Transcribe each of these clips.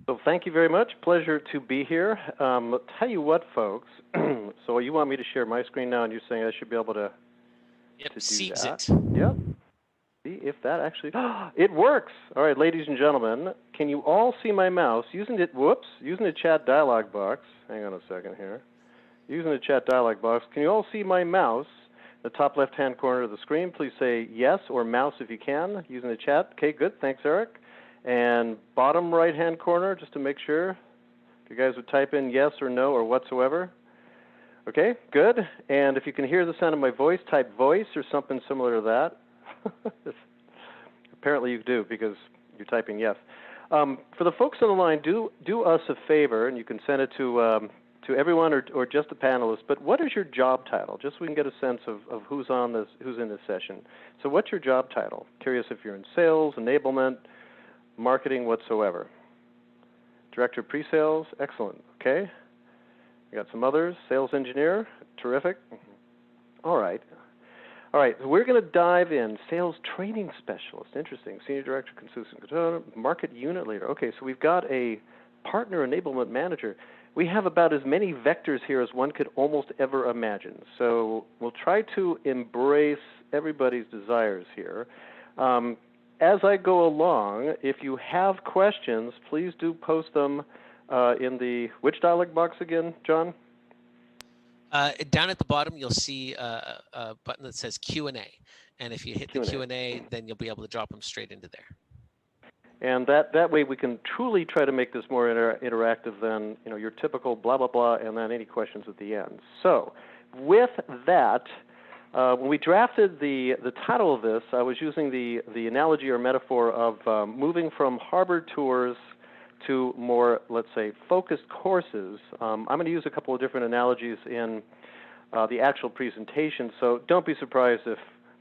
So thank you very much. Pleasure to be here. I'll tell you what, folks. So you want me to share my screen now, and you're saying I should be able to do seems that? it. Yep. See if that actually, it works. All right, ladies and gentlemen, can you all see my mouse using it? Whoops, using the chat dialog box. Hang on a second here. Using the chat dialog box, can you all see my mouse? The top left-hand corner of the screen. Please say yes or mouse if you can using the chat. Okay, good. Thanks, Eric. And bottom right-hand corner, just to make sure, if you guys would type in yes or no or whatsoever. Okay, good. And if you can hear the sound of my voice, type voice or something similar to that. Apparently you do because you're typing yes. For the folks on the line, do us a favor, and you can send it to everyone or just the panelists. But what is your job title? Just so we can get a sense of who's in this session. So what's your job title? Curious if you're in sales, enablement, marketing, whatsoever. Director of pre-sales, excellent. Okay. We got some others. Sales engineer, terrific. All right. All right, so we're going to dive in. Sales training specialist, interesting. Senior director, ConsensusCON, market unit leader. Okay, so we've got a partner enablement manager. We have about as many vectors here as one could almost ever imagine. So we'll try to embrace everybody's desires here. As I go along, if you have questions, please do post them in the, which dialog box again, John? Down at the bottom, you'll see a button that says Q&A. And if you hit the Q&A, then you'll be able to drop them straight into there. And that way we can truly try to make this more interactive than your typical blah, blah, blah, and then any questions at the end. So with that, when we drafted the title of this, I was using the analogy or metaphor of moving from harbor tours to more, let's say, focused courses. I'm going to use a couple of different analogies in the actual presentation, so don't be surprised if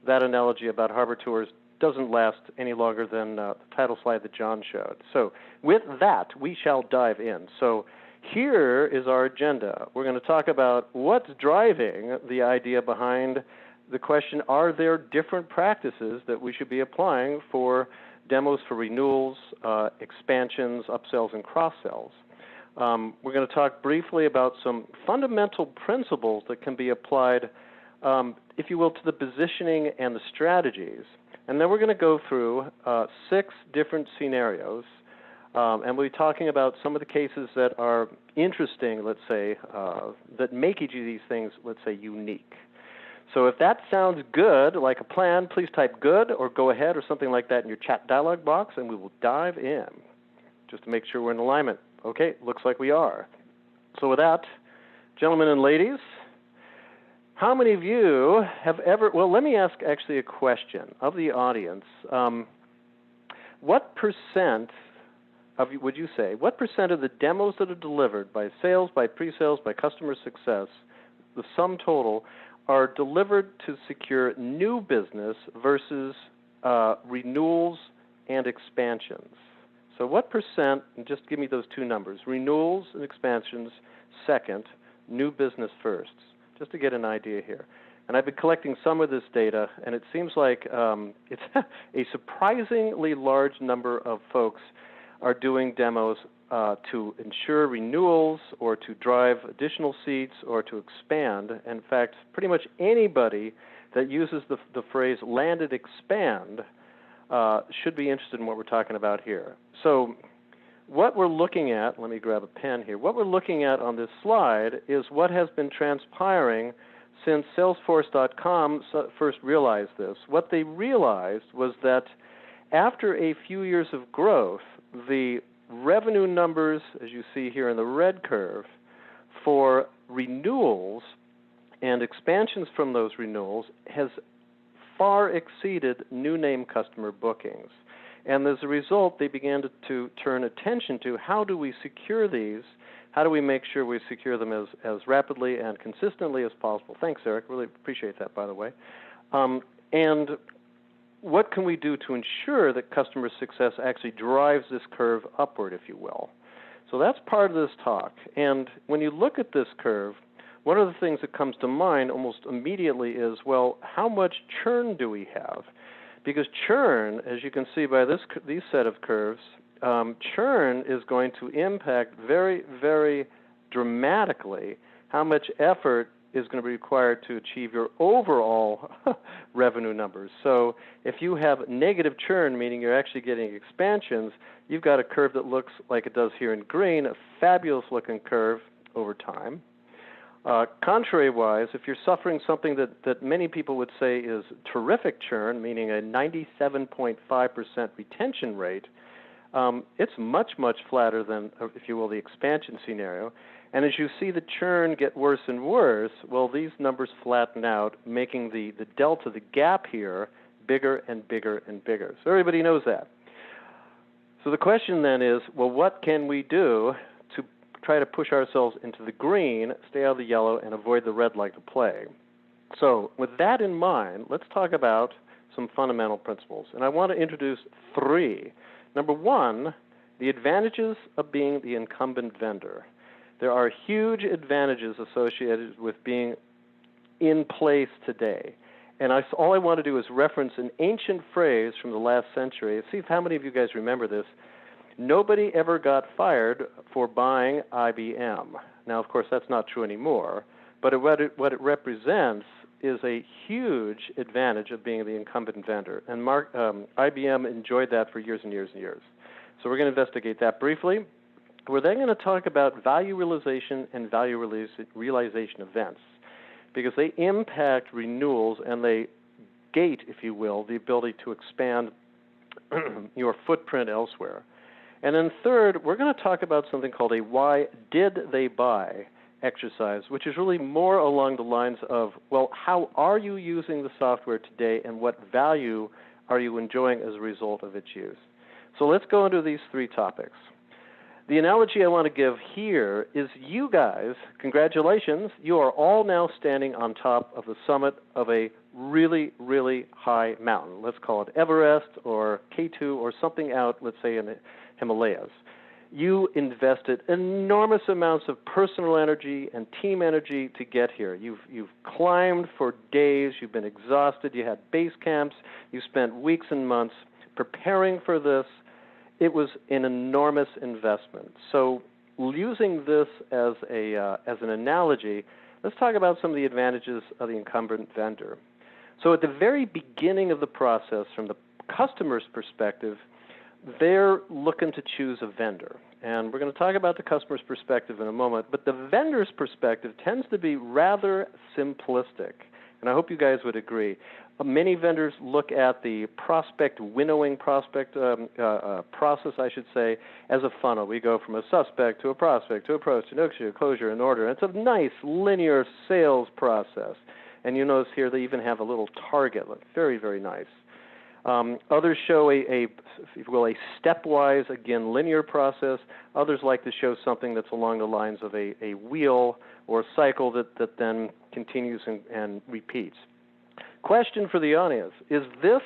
that analogy about harbor tours doesn't last any longer than the title slide that John showed. So with that, we shall dive in. So here is our agenda. We're going to talk about what's driving the idea behind the question, are there different practices that we should be applying for demos for renewals, expansions, upsells, and cross-sells? We're going to talk briefly about some fundamental principles that can be applied, if you will, to the positioning and the strategies. And then we're going to go through 6 different scenarios, and we'll be talking about some of the cases that are interesting, let's say, that make each of these things, let's say, unique. So if that sounds good, like a plan, please type good or go ahead or something like that in your chat dialog box, and we will dive in just to make sure we're in alignment. Okay, looks like we are. So with that, gentlemen and ladies, how many of you have ever, well, let me ask actually a question of the audience. What percent of, would you say, what percent of the demos that are delivered by sales, by pre-sales, by customer success, the sum total, are delivered to secure new business versus renewals and expansions? So what percent, and just give me those two numbers, renewals and expansions second, new business first, just to get an idea here. And I've been collecting some of this data, and it seems like it's a surprisingly large number of folks are doing demos to ensure renewals or to drive additional seats or to expand. In fact, pretty much anybody that uses the phrase land and expand should be interested in what we're talking about here. So what we're looking at, let me grab a pen here, what we're looking at on this slide is what has been transpiring since Salesforce.com first realized this. What they realized was that after a few years of growth, the revenue numbers, as you see here in the red curve, for renewals and expansions from those renewals has far exceeded new name customer bookings. And as a result, they began to turn attention to how do we secure these, how do we make sure we secure them as rapidly and consistently as possible. Thanks, Eric. Really appreciate that, by the way. And what can we do to ensure that customer success actually drives this curve upward, if you will? So that's part of this talk. And when you look at this curve, one of the things that comes to mind almost immediately is, well, how much churn do we have? Because churn, as you can see by these set of curves, churn is going to impact very, very dramatically how much effort is going to be required to achieve your overall revenue numbers. So if you have negative churn, meaning you're actually getting expansions, you've got a curve that looks like it does here in green, a fabulous looking curve over time. Contrary-wise, if you're suffering something that many people would say is terrific churn, meaning a 97.5% retention rate, it's much, much flatter than, if you will, the expansion scenario. And as you see the churn get worse and worse, well, these numbers flatten out, making the delta, the gap here, bigger and bigger and bigger. So everybody knows that. So the question then is, well, what can we do to try to push ourselves into the green, stay out of the yellow, and avoid the red like the plague? So with that in mind, let's talk about some fundamental principles. And I want to introduce three. Number one, the advantages of being the incumbent vendor. There are huge advantages associated with being in place today. And all I want to do is reference an ancient phrase from the last century. See how many of you guys remember this. Nobody ever got fired for buying IBM. Now, of course, that's not true anymore. But what it represents is a huge advantage of being the incumbent vendor. And IBM enjoyed that for years and years and years. So we're going to investigate that briefly. We're then going to talk about value realization and value realization events, because they impact renewals and they gate, if you will, the ability to expand your footprint elsewhere. And then third, we're going to talk about something called a why did they buy exercise, which is really more along the lines of, well, how are you using the software today and what value are you enjoying as a result of its use? So let's go into these three topics. The analogy I want to give here is you guys, congratulations, you are all now standing on top of the summit of a really, really high mountain. Let's call it Everest or K2 or something out, let's say, in the Himalayas. You invested enormous amounts of personal energy and team energy to get here. You've climbed for days. You've been exhausted. You had base camps. You spent weeks and months preparing for this. It was an enormous investment. So using this as an analogy, let's talk about some of the advantages of the incumbent vendor. So at the very beginning of the process, from the customer's perspective, they're looking to choose a vendor. And we're going to talk about the customer's perspective in a moment, but the vendor's perspective tends to be rather simplistic. And I hope you guys would agree. Many vendors look at the prospect winnowing process, I should say, as a funnel. We go from a suspect to a prospect to approach to negotiate, closure, and order. And it's a nice linear sales process. And you notice here they even have a little target. Very, very nice. Others show if you will, a stepwise, again, linear process. Others like to show something that's along the lines of a wheel or a cycle that then continues and repeats. Question for the audience, is this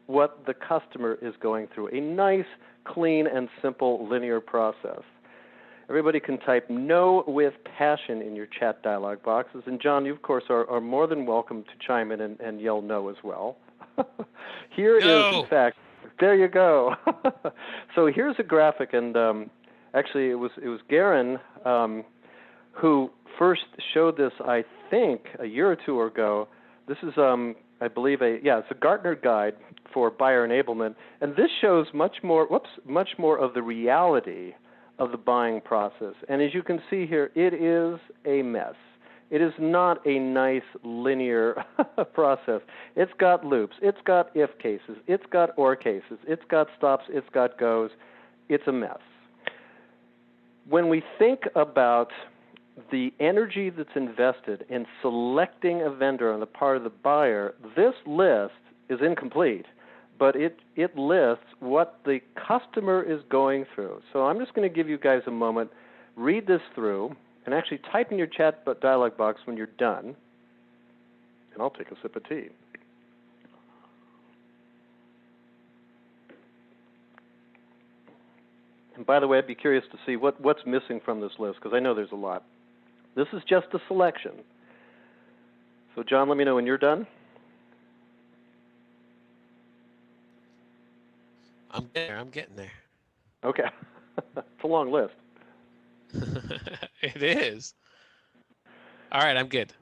what the customer is going through? A nice, clean, and simple linear process. Everybody can type no with passion in your chat dialog boxes. And John, you, of course, are more than welcome to chime in and yell no as well. Here is, in fact, there you go. So here's a graphic, and actually it was Garen who first showed this, I think, a year or two ago. This is, I believe, it's a Gartner guide for buyer enablement, and this shows much more of the reality of the buying process. And as you can see here, it is a mess. It is not a nice linear process. It's got loops. It's got if cases. It's got or cases. It's got stops. It's got goes. It's a mess. When we think about the energy that's invested in selecting a vendor on the part of the buyer, this list is incomplete, but it lists what the customer is going through. So I'm just going to give you guys a moment, read this through, and actually type in your chat dialog box when you're done, and I'll take a sip of tea. And by the way, I'd be curious to see what's missing from this list, because I know there's a lot. This is just a selection. So John, let me know when you're done. I'm getting there. Okay. It's a long list. It is. All right, I'm good.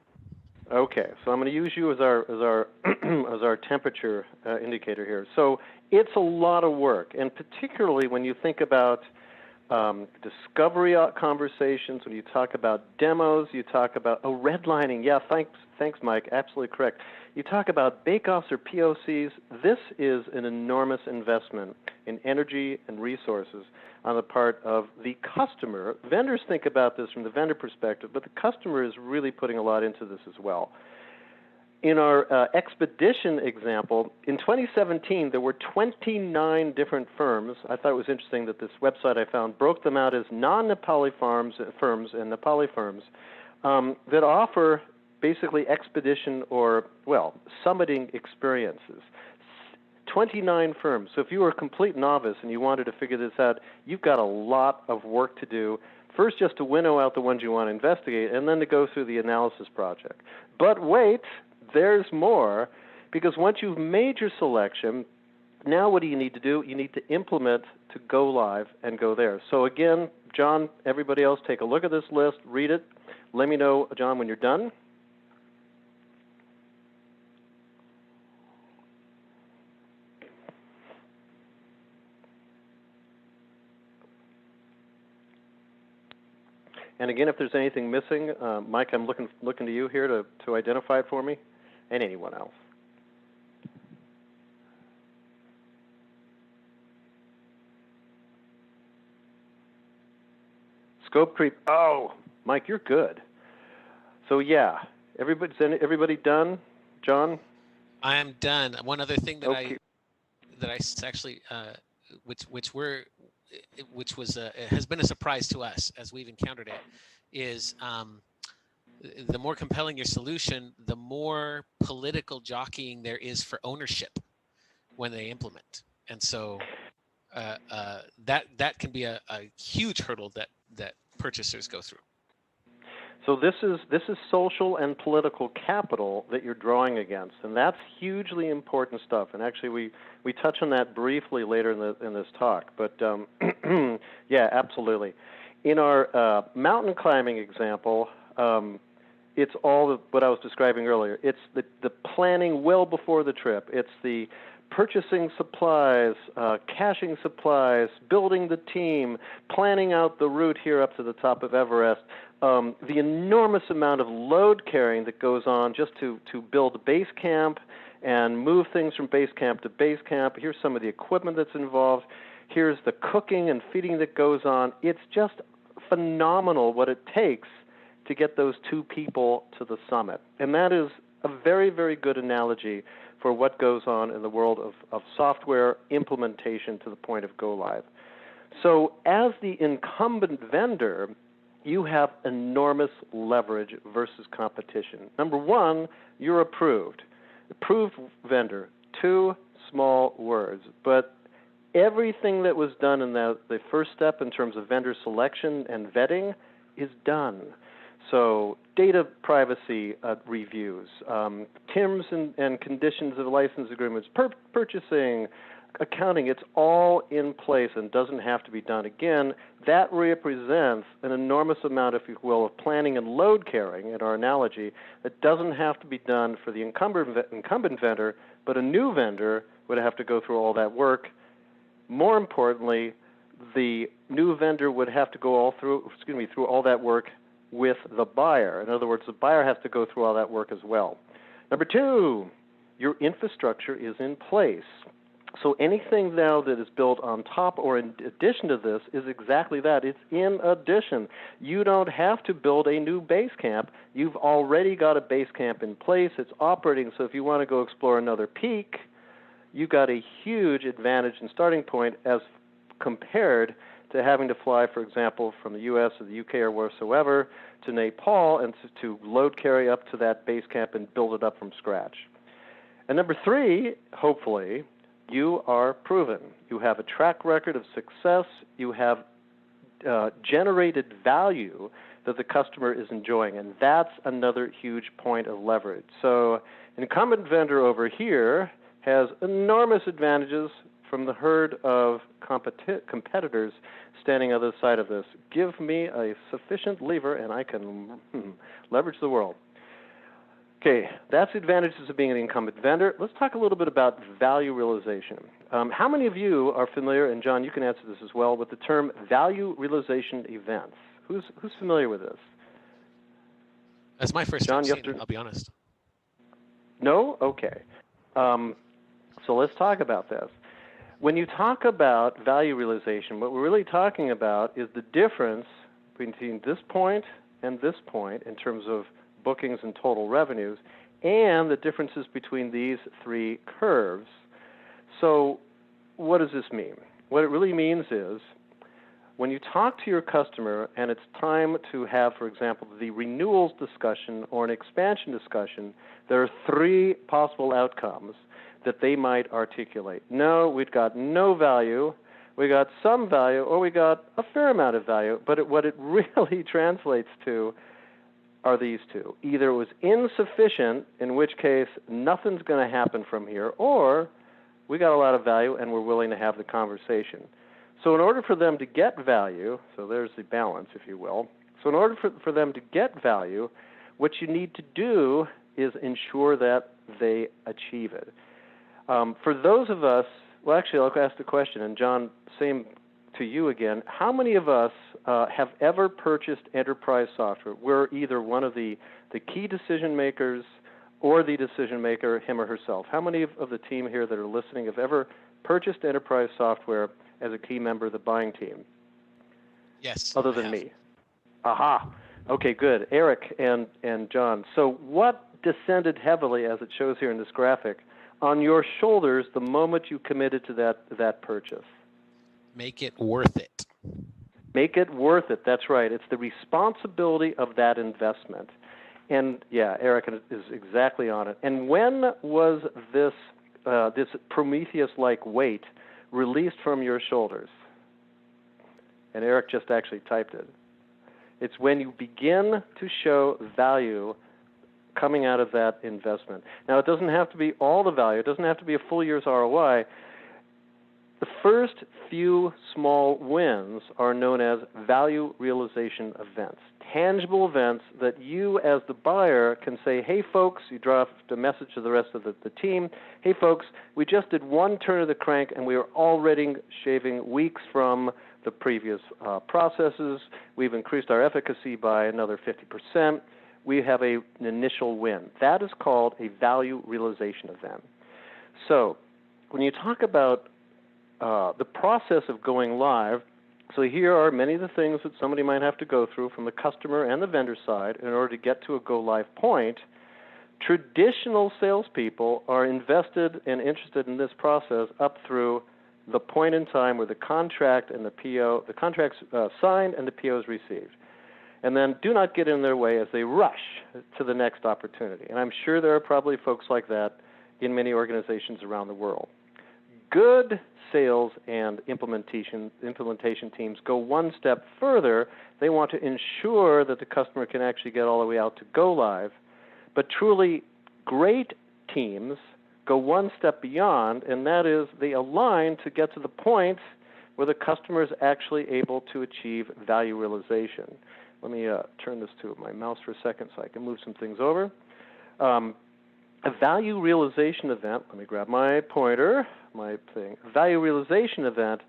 Okay, so I'm going to use you as our as our temperature indicator here. So it's a lot of work, and particularly when you think about discovery conversations, when you talk about demos, you talk about redlining. Yeah, thanks, Mike. Absolutely correct. You talk about bake-offs or POCs. This is an enormous investment in energy and resources on the part of the customer. Vendors think about this from the vendor perspective, but the customer is really putting a lot into this as well. In our expedition example, in 2017, there were 29 different firms. I thought it was interesting that this website I found broke them out as non-Nepali firms and Nepali firms that offer basically expedition or, well, summiting experiences. 29 firms. So if you were a complete novice and you wanted to figure this out, you've got a lot of work to do. First, just to winnow out the ones you want to investigate, and then to go through the analysis project. But wait, there's more, because once you've made your selection, now what do you need to do? You need to implement to go live and go there. So again, John, everybody else, take a look at this list, read it. Let me know, John, when you're done. And again, if there's anything missing, Mike, I'm looking to you here to identify it for me, and anyone else. Scope creep. Oh, Mike, you're good. So yeah, everybody done? John? I am done. One other thing that Okay. I actually which has been a surprise to us as we've encountered it is the more compelling your solution, the more political jockeying there is for ownership when they implement, and so that can be a huge hurdle that purchasers go through. So this is social and political capital that you're drawing against, and that's hugely important stuff. And actually, we touch on that briefly later in this talk. But yeah, absolutely. In our mountain climbing example, it's all what I was describing earlier. It's the planning well before the trip. It's the purchasing supplies, caching supplies, building the team, planning out the route here up to the top of Everest, the enormous amount of load carrying that goes on just to build a base camp and move things from base camp to base camp. Here's some of the equipment that's involved. Here's the cooking and feeding that goes on. It's just phenomenal what it takes to get those two people to the summit. And that is a very, very good analogy for what goes on in the world of software implementation to the point of go live. So as the incumbent vendor, you have enormous leverage versus competition. Number one, you're approved. Approved vendor, two small words. But everything that was done in the first step in terms of vendor selection and vetting is done. So data privacy reviews, terms and conditions of license agreements, purchasing, accounting, it's all in place and doesn't have to be done again. That represents an enormous amount, if you will, of planning and load carrying, in our analogy, that doesn't have to be done for the incumbent vendor, but a new vendor would have to go through all that work. More importantly, the new vendor would have to go through all that work with the buyer. In other words, the buyer has to go through all that work as well. Number two, your infrastructure is in place. So anything now that is built on top or in addition to this is exactly that. It's in addition. You don't have to build a new base camp. You've already got a base camp in place. It's operating. So if you want to go explore another peak, you've got a huge advantage and starting point as compared to having to fly, for example, from the U.S. or the U.K. or wheresoever to Nepal and to load carry up to that base camp and build it up from scratch. And number three, hopefully, you are proven. You have a track record of success. You have generated value that the customer is enjoying, and that's another huge point of leverage. So an incumbent vendor over here has enormous advantages from the herd of competitors standing on the other side of this. Give me a sufficient lever, and I can leverage the world. Okay, that's the advantages of being an incumbent vendor. Let's talk a little bit about value realization. How many of you are familiar, and John, you can answer this as well, with the term value realization events? Who's familiar with this? That's my first John, time seeing it, I'll be honest. No? Okay. So let's talk about this. When you talk about value realization, what we're really talking about is the difference between this point and this point in terms of bookings and total revenues, and the differences between these three curves. So what does this mean? What it really means is when you talk to your customer and it's time to have, for example, the renewals discussion or an expansion discussion, there are three possible outcomes that they might articulate. No, we've got no value, we got some value, or we got a fair amount of value, but what it really translates to are these two. Either it was insufficient, in which case nothing's going to happen from here, or we got a lot of value and we're willing to have the conversation. So in order for them to get value, so there's the balance, if you will. So in order for them to get value, what you need to do is ensure that they achieve it. For those of us, well, actually, I'll ask the question, and John, same to you again. How many of us have ever purchased enterprise software where either one of the key decision makers or the decision maker, him or herself? How many of the team here that are listening have ever purchased enterprise software as a key member of the buying team? Yes. Other than me. Aha. Okay, good. Eric and John. So what descended heavily, as it shows here in this graphic, on your shoulders the moment you committed to that purchase? Make it worth it. Make it worth it. That's right. It's the responsibility of that investment. And yeah, Eric is exactly on it. And when was this Prometheus-like weight released from your shoulders? And Eric just actually typed it. It's when you begin to show value coming out of that investment. Now, it doesn't have to be all the value. It doesn't have to be a full year's ROI. The first few small wins are known as value realization events, tangible events that you as the buyer can say, hey, folks, you draft a message to the rest of the team, hey, folks, we just did one turn of the crank and we are already shaving weeks from the previous processes. We've increased our efficacy by another 50%. We have an initial win. That is called a value realization event. So when you talk about the process of going live, so here are many of the things that somebody might have to go through from the customer and the vendor side in order to get to a go-live point. Traditional salespeople are invested and interested in this process up through the point in time where the contract and the PO, the contract's signed and the PO is received. And then do not get in their way as they rush to the next opportunity. And I'm sure there are probably folks like that in many organizations around the world. Good sales and implementation teams go one step further. They want to ensure that the customer can actually get all the way out to go live. But truly great teams go one step beyond, and that is they align to get to the point where the customer is actually able to achieve value realization. Let me turn this to my mouse for a second so I can move some things over. A value realization event, let me grab my pointer, my thing. A value realization event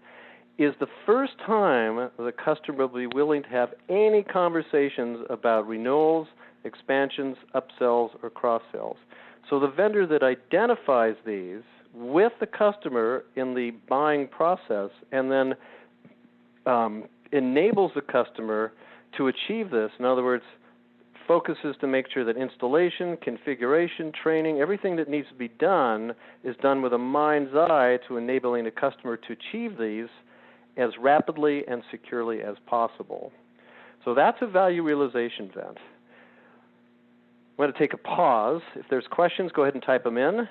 is the first time the customer will be willing to have any conversations about renewals, expansions, upsells, or cross-sells. So the vendor that identifies these with the customer in the buying process and then enables the customer to achieve this, in other words, focuses to make sure that installation, configuration, training, everything that needs to be done is done with a mind's eye to enabling the customer to achieve these as rapidly and securely as possible. So that's a value realization event. I'm going to take a pause. If there's questions, go ahead and type them in.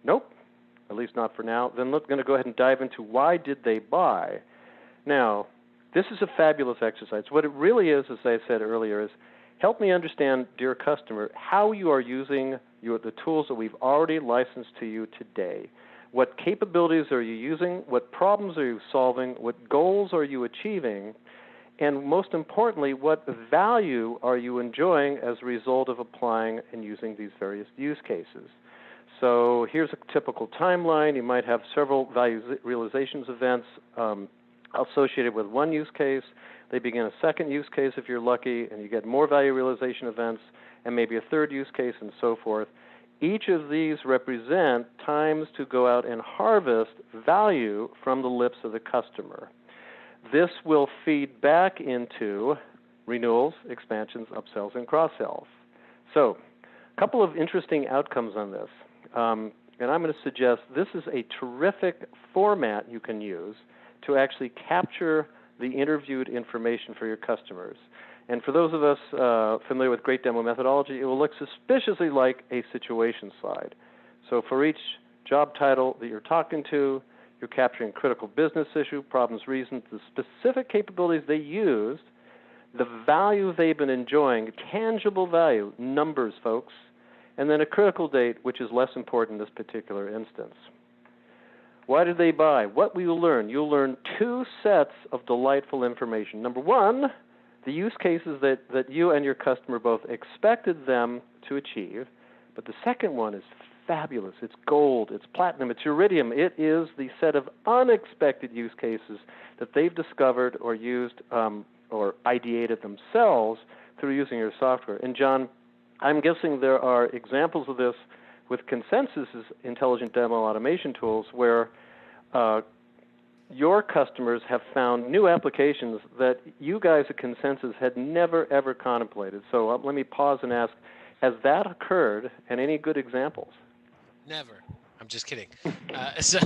Nope, at least not for now. Then we're going to go ahead and dive into why did they buy. Now, this is a fabulous exercise. What it really is, as I said earlier, is help me understand, dear customer, how you are using the tools that we've already licensed to you today. What capabilities are you using? What problems are you solving? What goals are you achieving? And most importantly, what value are you enjoying as a result of applying and using these various use cases? So here's a typical timeline. You might have several value realizations events associated with one use case. They begin a second use case if you're lucky, and you get more value realization events, and maybe a third use case, and so forth. Each of these represent times to go out and harvest value from the lips of the customer. This will feed back into renewals, expansions, upsells, and cross-sells. So a couple of interesting outcomes on this. And I'm going to suggest this is a terrific format you can use to actually capture the interviewed information for your customers. And for those of us familiar with great demo methodology, it will look suspiciously like a situation slide. So for each job title that you're talking to, you're capturing critical business issue, problems, reasons, the specific capabilities they used, the value they've been enjoying, tangible value, numbers, folks, and then a critical date, which is less important in this particular instance. Why did they buy? What will you learn? You'll learn two sets of delightful information. Number one, the use cases that you and your customer both expected them to achieve, but the second one is fabulous. It's gold, it's platinum, it's iridium. It is the set of unexpected use cases that they've discovered or used or ideated themselves through using your software. And John, I'm guessing there are examples of this with Consensus's intelligent demo automation tools where your customers have found new applications that you guys at Consensus had never, ever contemplated. So let me pause and ask, has that occurred, and any good examples? Never. I'm just kidding. So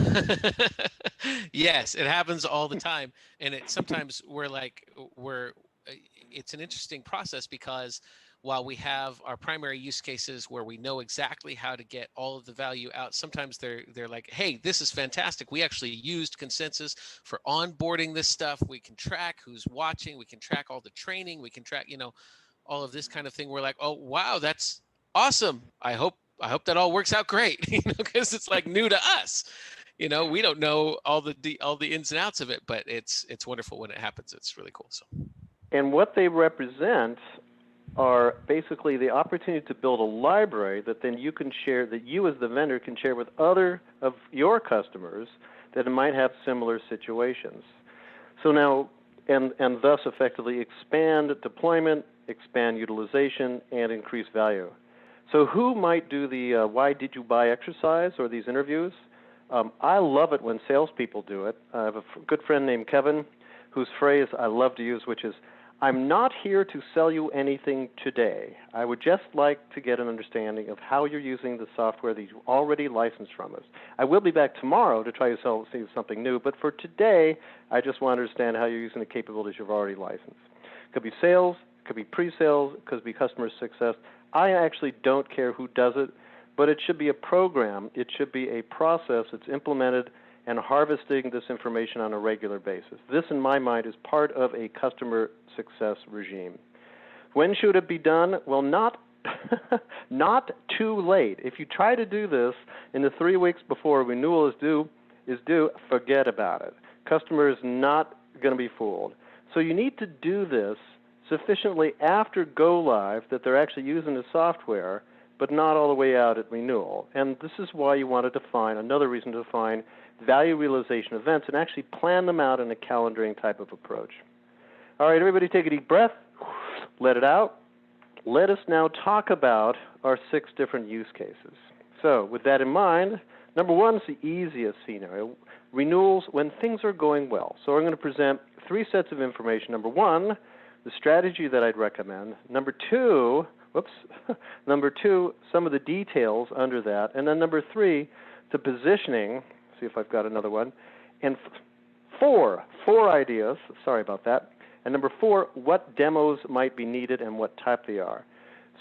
yes, it happens all the time. And sometimes it's an interesting process because while we have our primary use cases where we know exactly how to get all of the value out, sometimes they're like, hey, this is fantastic. We actually used Consensus for onboarding this stuff. We can track who's watching. We can track all the training. We can track, all of this kind of thing. We're like, oh, wow, that's awesome. I hope that all works out great, because it's like new to us. We don't know all the ins and outs of it, but it's wonderful when it happens. It's really cool. So, and what they represent are basically the opportunity to build a library that then you can share, that you as the vendor can share with other of your customers that might have similar situations. So now, and thus effectively expand deployment, expand utilization, and increase value. So who might do the why did you buy exercise or these interviews? I love it when salespeople do it. I have a good friend named Kevin whose phrase I love to use, which is, I'm not here to sell you anything today. I would just like to get an understanding of how you're using the software that you already licensed from us. I will be back tomorrow to try to sell you something new, but for today, I just want to understand how you're using the capabilities you've already licensed. It could be sales, it could be pre-sales, it could be customer success. I actually don't care who does it, but it should be a program. It should be a process that's implemented and harvesting this information on a regular basis. This, in my mind, is part of a customer success regime. When should it be done? Well, not too late. If you try to do this in the 3 weeks before renewal is due, forget about it. Customer is not going to be fooled. So you need to do this sufficiently after go live that they're actually using the software, but not all the way out at renewal. And this is why you want to define, another reason to define value realization events and actually plan them out in a calendaring type of approach. All right, everybody take a deep breath, let it out. Let us now talk about our 6 different use cases. So with that in mind, number one is the easiest scenario, renewals when things are going well. So I'm going to present 3 sets of information. Number one, the strategy that I'd recommend. Number two, some of the details under that. And then number 3, the positioning. See if I've got another one. And 4 ideas. Sorry about that. And number 4, what demos might be needed and what type they are.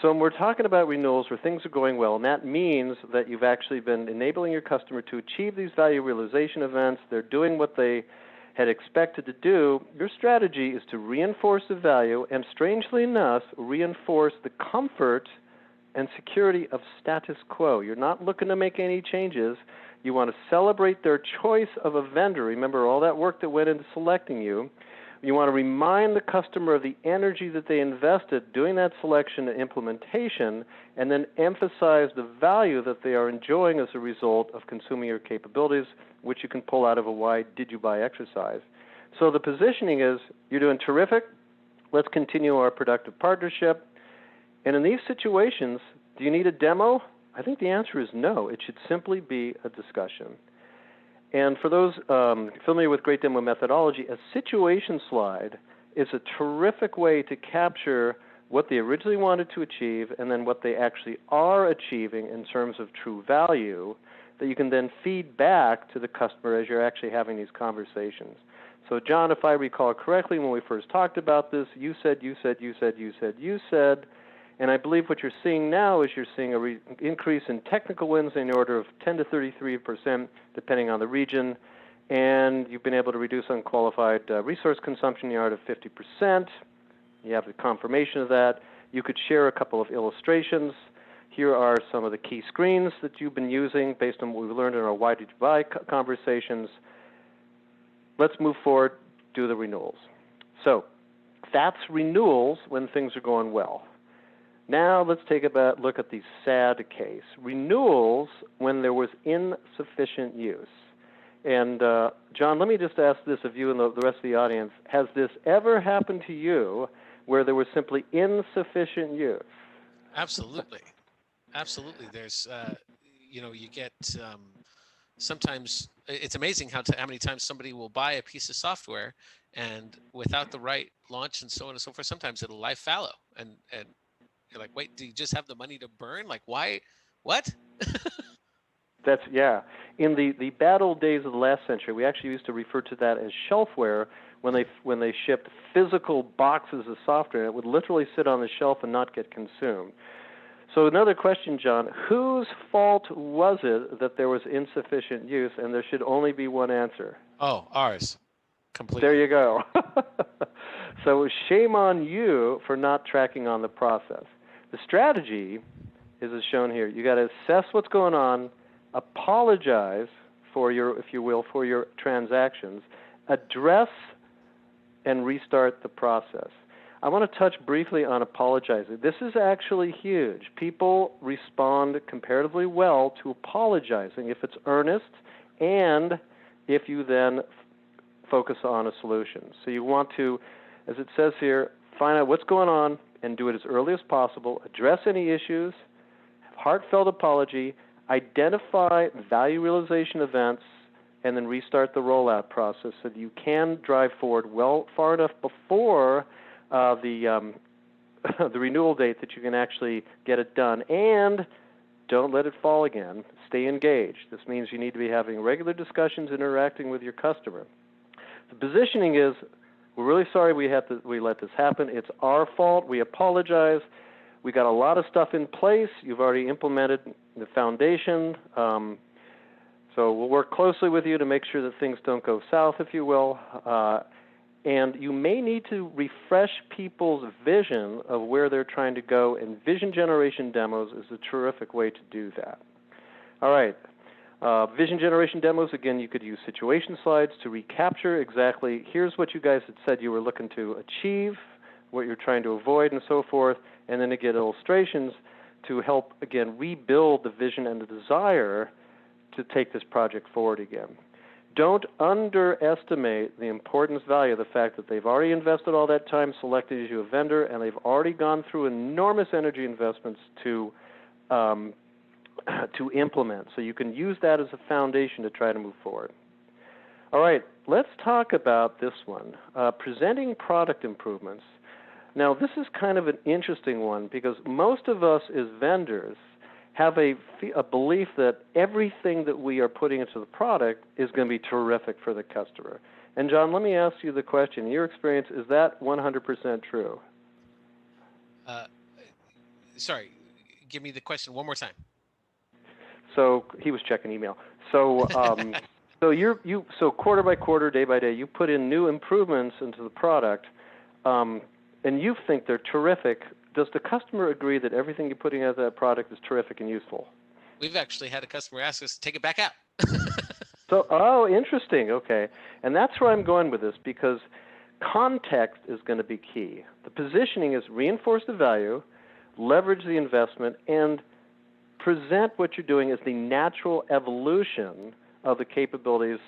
So when we're talking about renewals where things are going well, and that means that you've actually been enabling your customer to achieve these value realization events, they're doing what they had expected to do, your strategy is to reinforce the value and, strangely enough, reinforce the comfort and security of status quo. You're not looking to make any changes. You want to celebrate their choice of a vendor. Remember all that work that went into selecting you. You want to remind the customer of the energy that they invested doing that selection and implementation, and then emphasize the value that they are enjoying as a result of consuming your capabilities, which you can pull out of a why did you buy exercise. So the positioning is, you're doing terrific. Let's continue our productive partnership. And in these situations, do you need a demo? I think the answer is no. It should simply be a discussion. And for those familiar with Great Demo methodology, a situation slide is a terrific way to capture what they originally wanted to achieve and then what they actually are achieving in terms of true value that you can then feed back to the customer as you're actually having these conversations. So, John, if I recall correctly, when we first talked about this, you said, and I believe what you're seeing now is you're seeing an increase in technical wins in the order of 10 to 33%, depending on the region, and you've been able to reduce unqualified resource consumption in the order of 50%. You have the confirmation of that. You could share a couple of illustrations. Here are some of the key screens that you've been using based on what we've learned in our Why Did You Buy conversations. Let's move forward, do the renewals. So that's renewals when things are going well. Now let's take a look at the sad case. Renewals when there was insufficient use. And John, let me just ask this of you and the rest of the audience. Has this ever happened to you where there was simply insufficient use? Absolutely. Absolutely. There's, you get sometimes it's amazing how many times somebody will buy a piece of software and without the right launch and so on and so forth, sometimes it'll lie fallow. And you're like, wait, do you just have the money to burn? Like, why? What? That's, yeah. In the bad old days of the last century, we actually used to refer to that as shelfware when they shipped physical boxes of software. It would literally sit on the shelf and not get consumed. So another question, John, whose fault was it that there was insufficient use, and there should only be one answer? Oh, ours. Completely. There you go. So shame on you for not tracking on the process. The strategy is as shown here. You got to assess what's going on, apologize for your, if you will, for your transactions, address and restart the process. I want to touch briefly on apologizing. This is actually huge. People respond comparatively well to apologizing if it's earnest and if you then focus on a solution. So you want to, as it says here, find out what's going on and do it as early as possible, address any issues, have heartfelt apology, identify value realization events, and then restart the rollout process so that you can drive forward far enough before the renewal date that you can actually get it done. And don't let it fall again. Stay engaged. This means you need to be having regular discussions, interacting with your customer. The positioning is, we're really sorry we let this happen. It's our fault. We apologize. We got a lot of stuff in place. You've already implemented the foundation. So we'll work closely with you to make sure that things don't go south, if you will. And you may need to refresh people's vision of where they're trying to go, and vision generation demos is a terrific way to do that. All right. Vision generation demos, again, you could use situation slides to recapture exactly, here's what you guys had said you were looking to achieve, what you're trying to avoid, and so forth, and then to get illustrations to help, again, rebuild the vision and the desire to take this project forward again. Don't underestimate the importance, value of the fact that they've already invested all that time, selected you a vendor, and they've already gone through enormous energy investments to implement. So you can use that as a foundation to try to move forward. All right, let's talk about this one, presenting product improvements. Now, this is kind of an interesting one because most of us as vendors have a belief that everything that we are putting into the product is going to be terrific for the customer. And John, let me ask you the question. In your experience, is that 100% true? Sorry, give me the question one more time. So he was checking email. So so quarter by quarter, day by day, you put in new improvements into the product, and you think they're terrific. does the customer agree that everything you're putting out of that product is terrific and useful? We've actually had a customer ask us to take it back out. So, oh, interesting. Okay. And that's where I'm going with this, because context is going to be key. The positioning is reinforce the value, leverage the investment, and present what you're doing as the natural evolution of the capabilities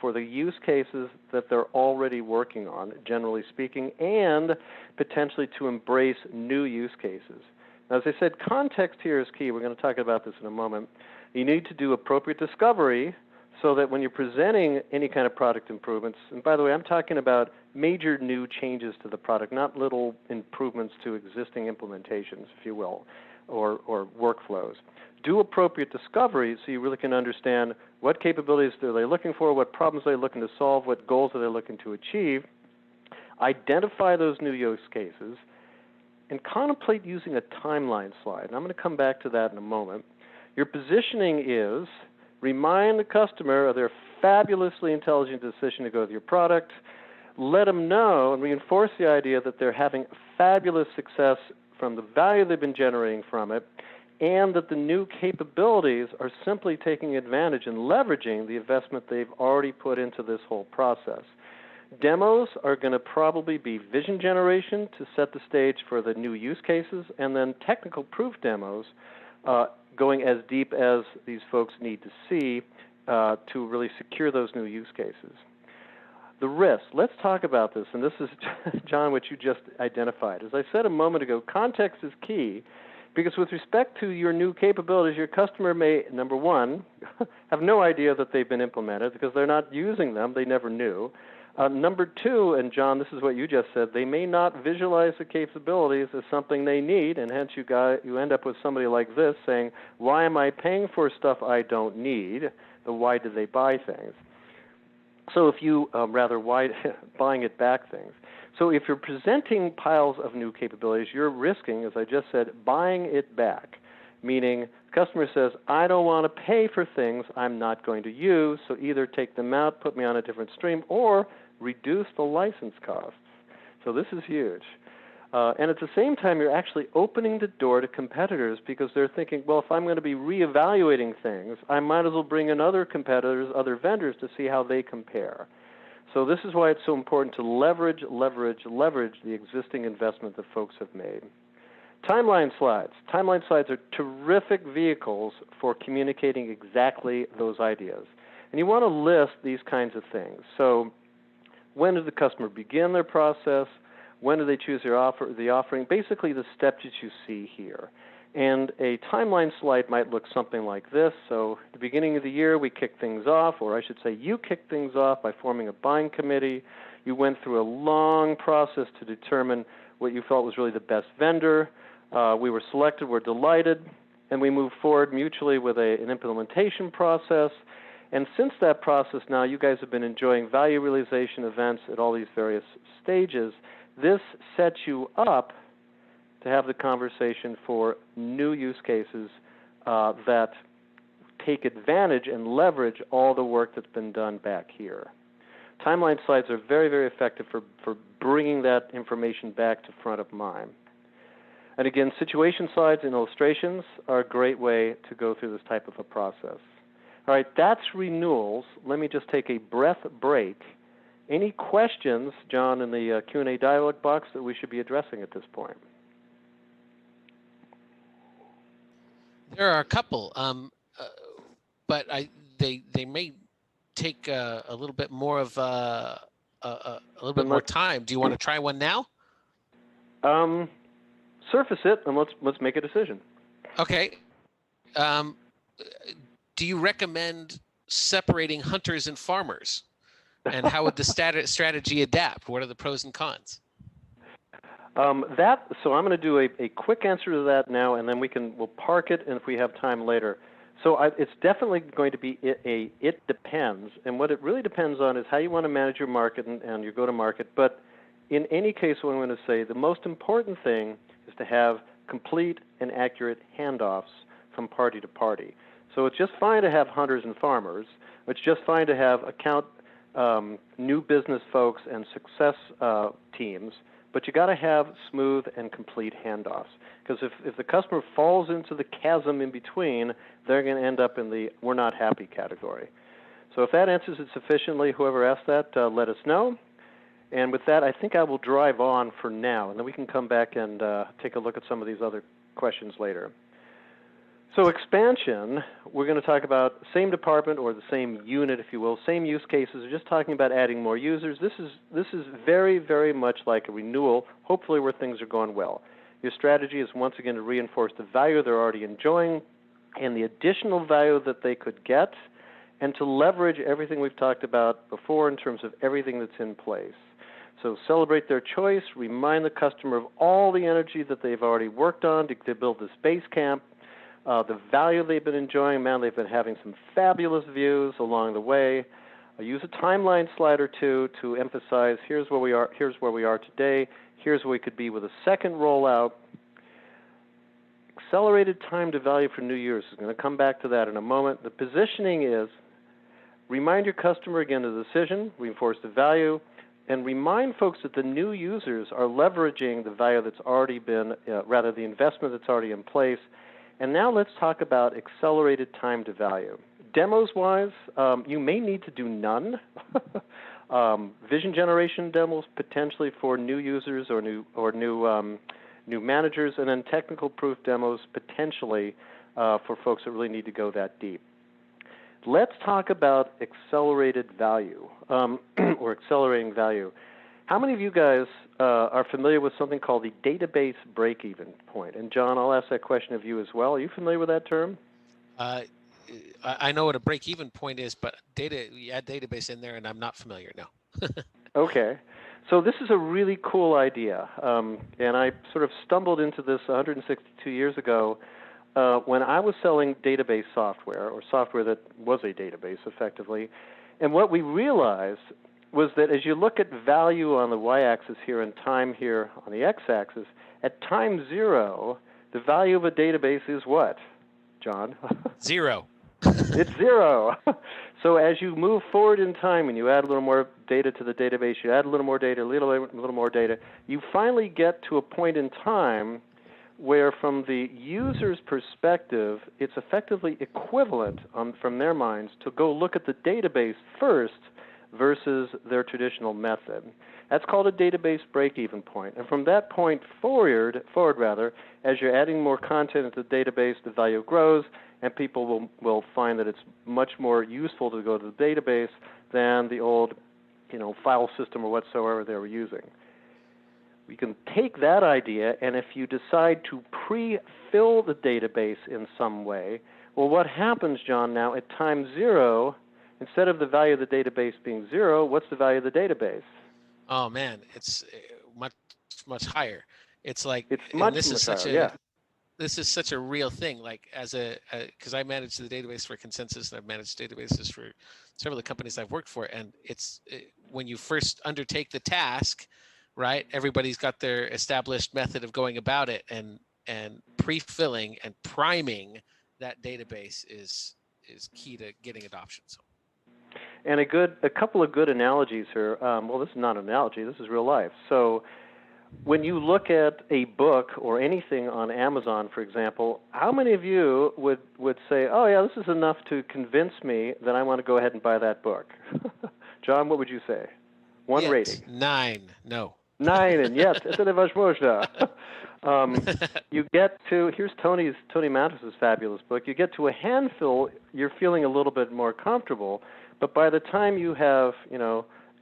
for the use cases that they're already working on, generally speaking, and potentially to embrace new use cases. Now, as I said, context here is key. We're going to talk about this in a moment. You need to do appropriate discovery so that when you're presenting any kind of product improvements, and by the way, I'm talking about major new changes to the product, not little improvements to existing implementations, if you will, or workflows. Do appropriate discovery so you really can understand what capabilities are they looking for, what problems are they looking to solve, what goals are they looking to achieve. Identify those new use cases, and contemplate using a timeline slide. And I'm going to come back to that in a moment. Your positioning is remind the customer of their fabulously intelligent decision to go with your product. Let them know and reinforce the idea that they're having fabulous success from the value they've been generating from it, and that the new capabilities are simply taking advantage and leveraging the investment they've already put into this whole process. Demos are going to probably be vision generation to set the stage for the new use cases, and then technical proof demos going as deep as these folks need to see to really secure those new use cases. The risk. Let's talk about this, and this is, John, what you just identified. As I said a moment ago, context is key, because with respect to your new capabilities, your customer may, number one, have no idea that they've been implemented because they're not using them. They never knew. Number two, and John, this is what you just said, they may not visualize the capabilities as something they need, and hence you end up with somebody like this saying, why am I paying for stuff I don't need? Why did they buy things? So if you, buying it back things. So if you're presenting piles of new capabilities, you're risking, as I just said, buying it back, meaning the customer says, I don't want to pay for things I'm not going to use, so either take them out, put me on a different stream, or reduce the license costs. So this is huge. And at the same time, you're actually opening the door to competitors because they're thinking, well, if I'm going to be reevaluating things, I might as well bring in other competitors, other vendors to see how they compare. So this is why it's so important to leverage the existing investment that folks have made. Timeline slides. Timeline slides are terrific vehicles for communicating exactly those ideas. And you want to list these kinds of things. So when does the customer begin their process? When do they choose the offering? Basically the steps that you see here. And a timeline slide might look something like this. So at the beginning of the year, we kick things off, or I should say you kicked things off by forming a buying committee. You went through a long process to determine what you felt was really the best vendor. We were selected, we're delighted, and we moved forward mutually with an implementation process. And since that process now, you guys have been enjoying value realization events at all these various stages. This sets you up to have the conversation for new use cases that take advantage and leverage all the work that's been done back here. Timeline slides are very, very effective for bringing that information back to front of mind. And again, situation slides and illustrations are a great way to go through this type of a process. All right, that's renewals. Let me just take a breath break. Any questions, John, in the Q&A dialog box that we should be addressing at this point? There are a couple, but they may take a little bit more of a little bit more time. Do you want to try one now? Surface it, and let's make a decision. Okay. Do you recommend separating hunters and farmers? And how would the strategy adapt? What are the pros and cons? So I'm going to do a quick answer to that now, and then we'll park it, and if we have time later. So it's definitely going to be it depends, and what it really depends on is how you want to manage your market and your go-to-market. But in any case, what I'm going to say, the most important thing is to have complete and accurate handoffs from party to party. So it's just fine to have hunters and farmers. It's just fine to have account new business folks and success teams but you got to have smooth and complete handoffs. Because if the customer falls into the chasm in between, they're going to end up in the we're not happy category. So if that answers it sufficiently, whoever asked that, let us know. And with that, I think I will drive on for now, and then we can come back and take a look at some of these other questions later. So expansion, we're going to talk about same department or the same unit, if you will, same use cases. We're just talking about adding more users. This is very, very much like a renewal, hopefully where things are going well. Your strategy is once again to reinforce the value they're already enjoying and the additional value that they could get, and to leverage everything we've talked about before in terms of everything that's in place. So celebrate their choice, remind the customer of all the energy that they've already worked on to build this base camp, the value they've been enjoying. Man, they've been having some fabulous views along the way. Use a timeline slide or two to emphasize here's where we are today, here's where we could be with a second rollout. Accelerated time to value for new users. I'm going to come back to that in a moment. The positioning is remind your customer again of the decision, reinforce the value, and remind folks that the new users are leveraging the value that's already been, rather the investment that's already in place. And now let's talk about accelerated time to value. Demos-wise, you may need to do none. Vision generation demos potentially for new users or new managers, and then technical proof demos potentially for folks that really need to go that deep. Let's talk about accelerated value or accelerating value. How many of you guys are familiar with something called the database break-even point? And John, I'll ask that question of you as well. Are you familiar with that term? I know what a break-even point is, but you add database in there, and I'm not familiar, no. Okay. So this is a really cool idea, and I sort of stumbled into this 162 years ago when I was selling database software, or software that was a database effectively. And what we realized was that as you look at value on the y-axis here and time here on the x-axis, at time 0, the value of a database is what, John? 0. It's 0. So as you move forward in time and you add a little more data to the database, you add a little more data, a little more data, you finally get to a point in time where from the user's perspective, it's effectively equivalent from their minds to go look at the database first versus their traditional method. That's called a database break-even point. And from that point forward, as you're adding more content into the database, the value grows, and people will find that it's much more useful to go to the database than the old, file system or whatsoever they were using. We can take that idea, and if you decide to pre-fill the database in some way, well, what happens, John, now at time 0, instead of the value of the database being 0, what's the value of the database? Oh man, it's much higher. It's like this is such a real thing. Like because I manage the database for Consensus, and I've managed databases for several of the companies I've worked for, and when you first undertake the task, right? Everybody's got their established method of going about it, and pre-filling and priming that database is key to getting adoption. So. And a couple of good analogies here. Well, this is not an analogy. This is real life. So when you look at a book or anything on Amazon, for example, how many of you would say, oh, yeah, this is enough to convince me that I want to go ahead and buy that book? John, what would you say? One rating. 9. No. 9, and yes, это невозможно. You get to, here's Tony Mattis' fabulous book. You get to a handful, you're feeling a little bit more comfortable. But by the time you have,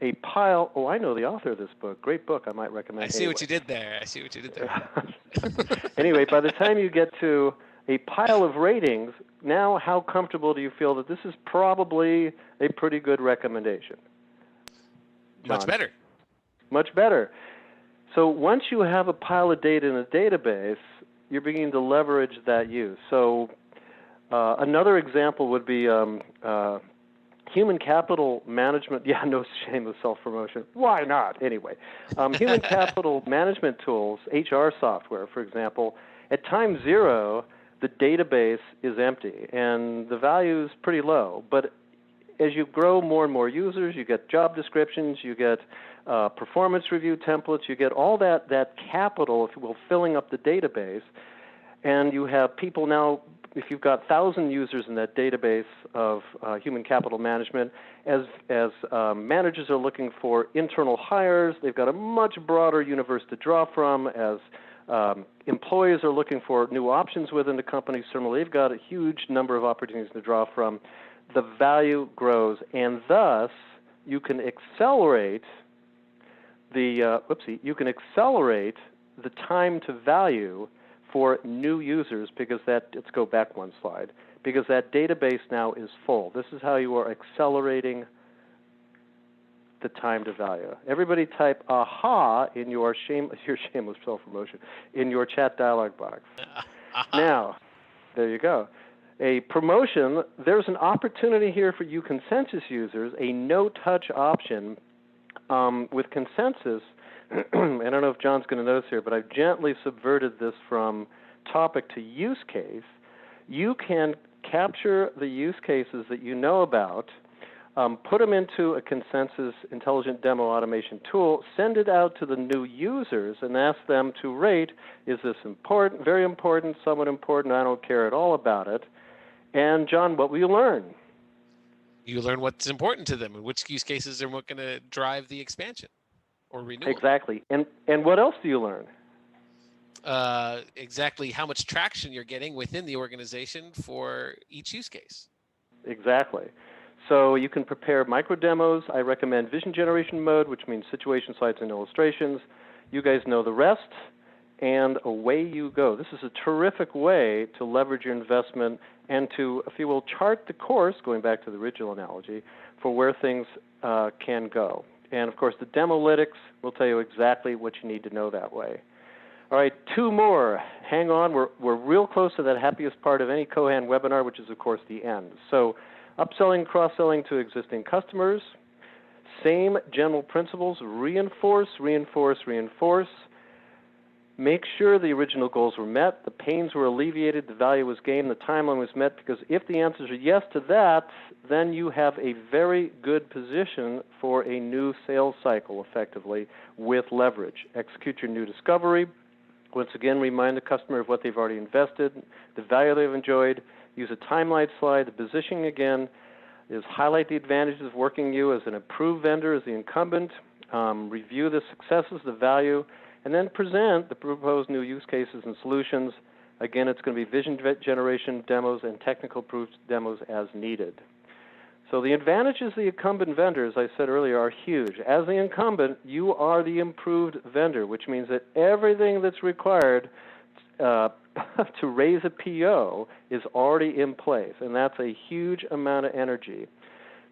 a pile, I know the author of this book. Great book, I might recommend. I see what you did there. Anyway, by the time you get to a pile of ratings, now how comfortable do you feel that this is probably a pretty good recommendation? John? Much better. Much better. So once you have a pile of data in a database, you're beginning to leverage that use. So another example would be human capital management. Yeah, no shame of self-promotion. Why not? Anyway, human capital management tools, HR software, for example, at time 0, the database is empty and the value is pretty low. But as you grow more and more users, you get job descriptions, you get performance review templates, you get all that capital, if you will, filling up the database. And you have people now, if you've got 1,000 users in that database of human capital management, as managers are looking for internal hires, they've got a much broader universe to draw from. As employees are looking for new options within the company, certainly they've got a huge number of opportunities to draw from. The value grows, and thus you can accelerate the time to value for new users, because let's go back one slide, because that database now is full. This is how you are accelerating the time to value. Everybody type aha in your shameless self-promotion in your chat dialog box. Now, there you go. A promotion, there's an opportunity here for you Consensus users, a no-touch option with Consensus. I don't know if John's going to notice here, but I've gently subverted this from topic to use case. You can capture the use cases that you know about, put them into a Consensus intelligent demo automation tool, send it out to the new users, and ask them to rate, is this important, very important, somewhat important, I don't care at all about it. And John, what will you learn? You learn what's important to them and which use cases are going to drive the expansion or renewal. Exactly. And what else do you learn? Exactly how much traction you're getting within the organization for each use case. Exactly. So you can prepare micro demos. I recommend vision generation mode, which means situation slides and illustrations. You guys know the rest, and away you go. This is a terrific way to leverage your investment and to, if you will, chart the course, going back to the original analogy, for where things can go. And, of course, the Demolytics will tell you exactly what you need to know that way. All right, 2 more. Hang on. We're real close to that happiest part of any Cohan webinar, which is, of course, the end. So upselling, cross-selling to existing customers. Same general principles. Reinforce, reinforce, reinforce. Make sure the original goals were met, the pains were alleviated, the value was gained, the timeline was met, because if the answers are yes to that, then you have a very good position for a new sales cycle, effectively, with leverage. Execute your new discovery. Once again, remind the customer of what they've already invested, the value they've enjoyed. Use a timeline slide. The positioning, again, is highlight the advantages of working you as an approved vendor, as the incumbent. Review the successes, the value, and then present the proposed new use cases and solutions. Again, it's going to be vision generation demos and technical proof demos as needed. So the advantages of the incumbent vendor, as I said earlier, are huge. As the incumbent, you are the improved vendor, which means that everything that's required to raise a PO is already in place, and that's a huge amount of energy.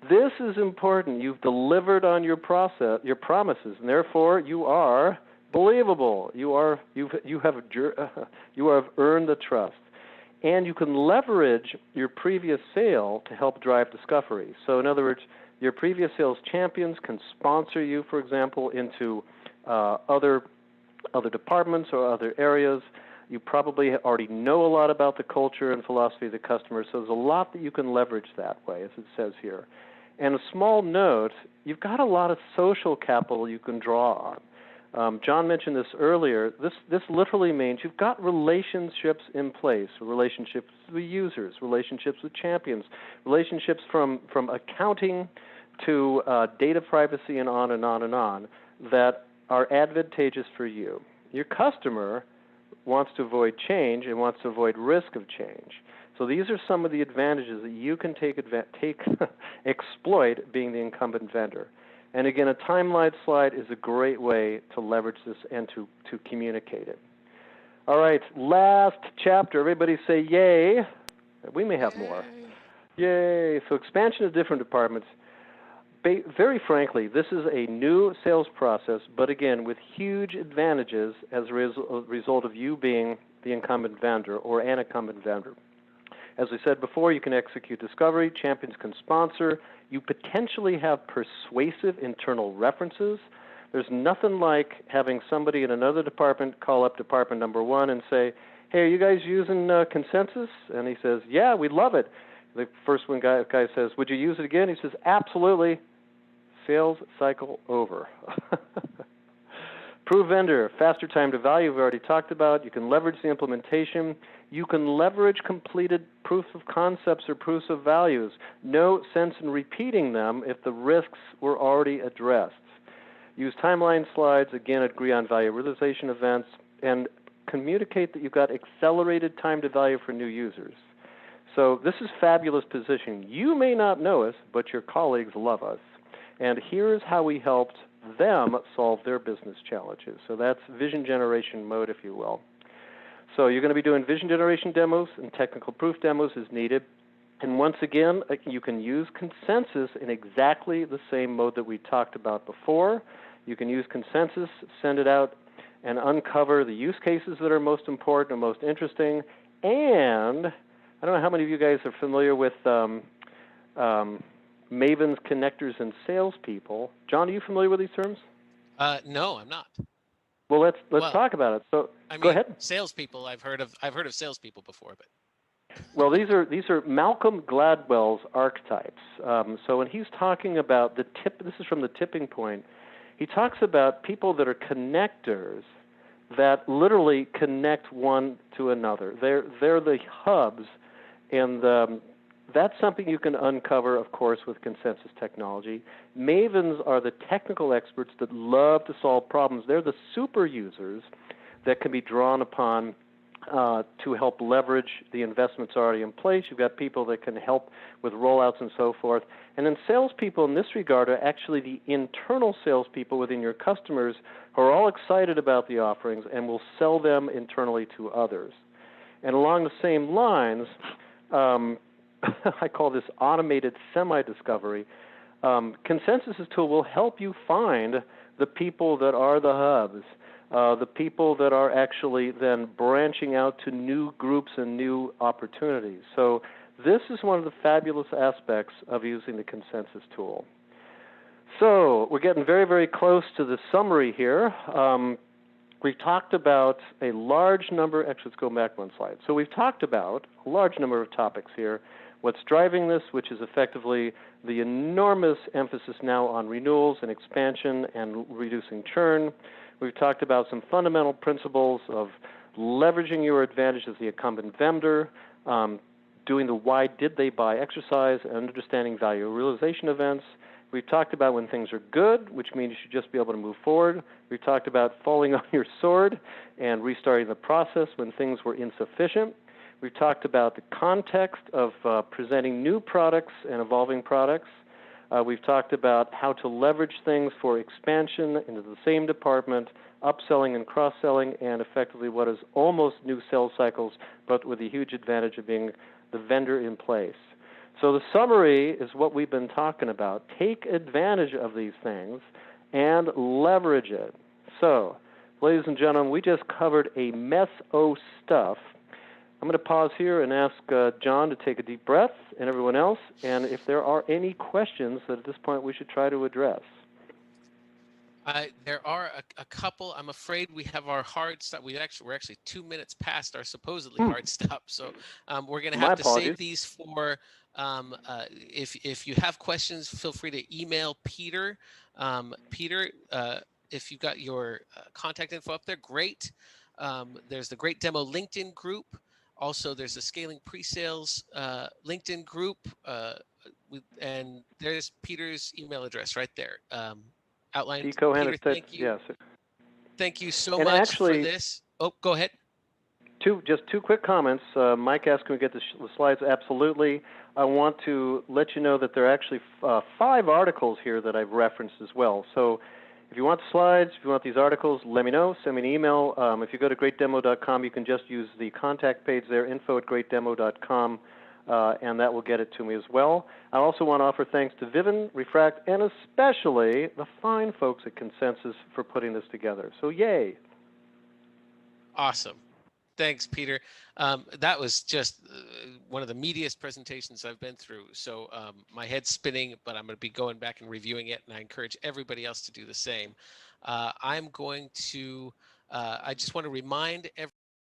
This is important. You've delivered on your promises, and therefore you are believable. You have earned the trust, and you can leverage your previous sale to help drive discovery. So, in other words, your previous sales champions can sponsor you, for example, into other departments or other areas. You probably already know a lot about the culture and philosophy of the customer, so there's a lot that you can leverage that way, as it says here. And a small note, you've got a lot of social capital you can draw on. John mentioned this earlier. This literally means you've got relationships in place, relationships with users, relationships with champions, relationships from accounting to data privacy and on and on and on that are advantageous for you. Your customer wants to avoid change and wants to avoid risk of change. So these are some of the advantages that you can exploit being the incumbent vendor. And again, a timeline slide is a great way to leverage this and to communicate it. All right, last chapter. Everybody say yay. We may have more. Yay. So expansion of different departments. Very frankly, this is a new sales process, but again, with huge advantages as a result of you being the incumbent vendor or an incumbent vendor. As we said before, you can execute discovery. Champions can sponsor. You potentially have persuasive internal references. There's nothing like having somebody in another department call up department number 1 and say, hey, are you guys using Consensus? And he says, yeah, we love it. The first one guy says, would you use it again? He says, absolutely. Sales cycle over. Prove vendor, faster time to value, we've already talked about. You can leverage the implementation. You can leverage completed proofs of concepts or proofs of values. No sense in repeating them if the risks were already addressed. Use timeline slides, again, agree on value realization events, and communicate that you've got accelerated time to value for new users. So this is fabulous positioning. You may not know us, but your colleagues love us. And here's how we helped them solve their business challenges. So that's vision generation mode, if you will. So you're going to be doing vision generation demos and technical proof demos as needed. And once again, you can use Consensus in exactly the same mode that we talked about before. You can use Consensus, send it out, and uncover the use cases that are most important and most interesting. And I don't know how many of you guys are familiar with Mavens, connectors, and salespeople. John, are you familiar with these terms? No, I'm not. Well, let's talk about it. So go ahead. Salespeople, I've heard of salespeople before, but. Well, these are Malcolm Gladwell's archetypes. So when he's talking about this is from the tipping point. He talks about people that are connectors that literally connect one to another. They're the hubs, and that's something you can uncover, of course, with Consensus technology. Mavens are the technical experts that love to solve problems. They're the super users that can be drawn upon to help leverage the investments already in place. You've got people that can help with rollouts and so forth. And then salespeople in this regard are actually the internal salespeople within your customers who are all excited about the offerings and will sell them internally to others. And along the same lines, I call this automated semi-discovery. Consensus's tool will help you find the people that are the hubs, the people that are actually then branching out to new groups and new opportunities. So this is one of the fabulous aspects of using the Consensus tool. So we're getting very, very close to the summary here. We've talked about a large number, actually let's go back one slide. So we've talked about a large number of topics here. What's driving this, which is effectively the enormous emphasis now on renewals and expansion and reducing churn. We've talked about some fundamental principles of leveraging your advantage as the incumbent vendor, doing the why did they buy exercise, and understanding value realization events. We've talked about when things are good, which means you should just be able to move forward. We've talked about falling on your sword and restarting the process when things were insufficient. We've talked about the context of presenting new products and evolving products. We've talked about how to leverage things for expansion into the same department, upselling and cross-selling, and effectively what is almost new sales cycles, but with the huge advantage of being the vendor in place. So the summary is what we've been talking about. Take advantage of these things and leverage it. So, ladies and gentlemen, we just covered a mess o' stuff. I'm going to pause here and ask John to take a deep breath, and everyone else, and if there are any questions that at this point we should try to address. There are a couple. I'm afraid we have our hard stop. We're actually 2 minutes past our supposedly hard stop, so we're going to have to save these for. If you have questions, feel free to email Peter. Peter, if you've got your contact info up there, great. There's the Great Demo LinkedIn group. Also, there's a Scaling Pre-Sales LinkedIn group, and there's Peter's email address right there. Outlined. Peter Cohan, Peter, thank you. Yes. Thank you so much for this. Oh, go ahead. Just two quick comments. Mike asked, can we get the slides? Absolutely. I want to let you know that there are actually 5 articles here that I've referenced as well. So if you want the slides, if you want these articles, let me know. Send me an email. If you go to greatdemo.com, you can just use the contact page there, info@greatdemo.com, and that will get it to me as well. I also want to offer thanks to Vivin, Refract, and especially the fine folks at Consensus for putting this together. So yay. Awesome. Thanks, Peter. That was just one of the meatiest presentations I've been through. So my head's spinning, but I'm going to be going back and reviewing it, and I encourage everybody else to do the same. I just want to remind everyone